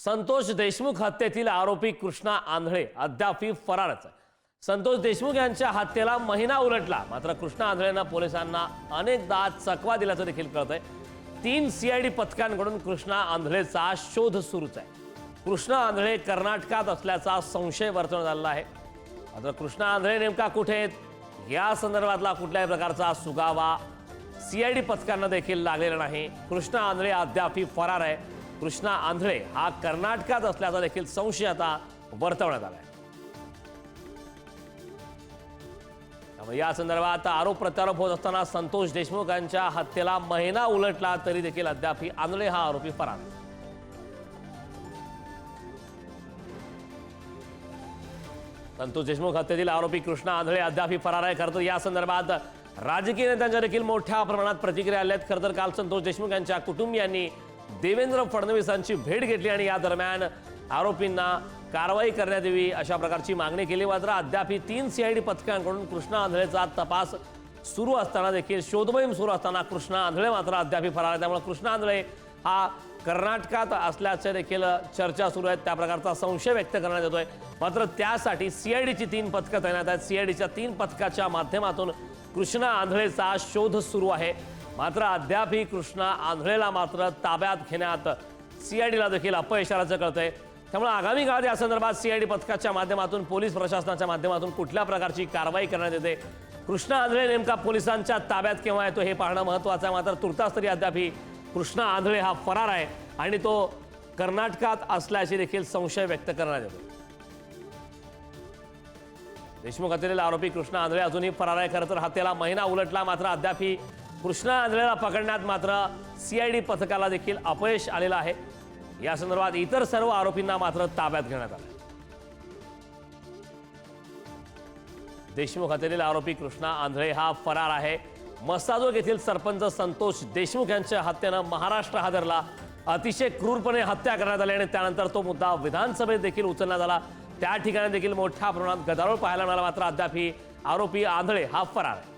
संतोष देशमुख हत्येतील आरोपी कृष्णा आंधळे अद्यापही फरारच आहे। संतोष देशमुख यांच्या हत्येला महिना उलटला, मात्र कृष्णा आंधळेंना पोलिसांना अनेकदा चकवा दिल्याचं देखील कळतंय। 3 सीआयडी पथकांकडून कृष्णा आंधळेचा शोध सुरूच आहे। कृष्णा आंधळे कर्नाटकात असल्याचा संशय वर्तवण्यात आला आहे। मात्र कृष्णा आंधळे नेमका कुठे आहेत या संदर्भातला कुठल्याही प्रकारचा सुगावा सीआयडी पथकांना देखील लागलेला नाही। कृष्णा आंधळे अद्यापही फरार आहे। कृष्णा आंधळे हा कर्नाटकात असल्याचा देखील संशय आता वर्तवण्यात आला आहे। त्यामुळे या संदर्भात आरोप प्रत्यारोप होत असताना संतोष देशमुख यांच्या हत्येला महिना उलटला तरी देखील अद्यापही आंधळे हा आरोपी फरार आहे। संतोष देशमुख हत्येतील आरोपी कृष्णा आंधळे अद्यापही फरार आहे। खरं तर या संदर्भात राजकीय नेत्यांच्या देखील मोठ्या प्रमाणात प्रतिक्रिया आल्या आहेत। खरं तर काल संतोष देशमुख यांच्या कुटुंबियांनी देवेंद्र फडणवीसांची भेट घेतली आणि या दरम्यान आरोपींना कारवाई करण्यात यावी अशा प्रकारची मागणी केली। मात्र अद्यापही 3 सीआयडी पथकांकडून कृष्णा आंधळेचा तपास सुरू असताना देखील शोधमोहीम सुरू असताना कृष्णा आंधळे मात्र अद्यापही फरार आहे। त्यामुळे कृष्णा आंधळे हा कर्नाटकात असल्याचे देखील चर्चा सुरू आहेत। त्या प्रकारचा संशय व्यक्त करण्यात येतोय। मात्र त्यासाठी सीआयडीची 3 पथकं तैनात आहेत। सीआयडीच्या 3 पथकाच्या माध्यमातून कृष्णा आंधळेचा शोध सुरू आहे। मात्र अद्यापही कृष्णा आंधळेला मात्र ताब्यात घेण्यात सीआयडीला देखील अपयश आल्याचं कळतंय। त्यामुळे आगामी काळात या संदर्भात सीआयडी पथकाच्या माध्यमातून पोलीस प्रशासनाच्या माध्यमातून कुठल्या प्रकारची कारवाई करण्यात येते, कृष्णा आंधळे नेमका पोलिसांच्या ताब्यात केव्हा येतो हे पाहणं महत्त्वाचं आहे। मात्र तुर्तास तरी अद्यापही कृष्णा आंधळे हा फरार आहे आणि तो कर्नाटकात असल्याचे देखील संशय व्यक्त करण्यात येतो। देशमुख हत्येतील आरोपी कृष्णा आंधळे अजूनही फरार आहे। खरं तर हत्येला महिना उलटला, मात्र अद्यापही कृष्णा आंधळेला पकडण्यात मात्र सीआयडी पथकाला देखील अपयश आलेलं आहे। या संदर्भात इतर सर्व आरोपींना मात्र ताब्यात घेण्यात आलं। देशमुख हत्येतील आरोपी कृष्णा आंधळे हा फरार आहे। मसाजोग येथील सरपंच संतोष देशमुख यांच्या हत्येनं महाराष्ट्र हादरला। अतिशय क्रूरपणे हत्या करण्यात आली आणि त्यानंतर तो मुद्दा विधानसभेत देखील उचलण्यात आला। त्या ठिकाणी देखील मोठ्या प्रमाणात गदारोळ पाहायला मिळाला। मात्र अद्यापही आरोपी आंधळे हा फरार आहे।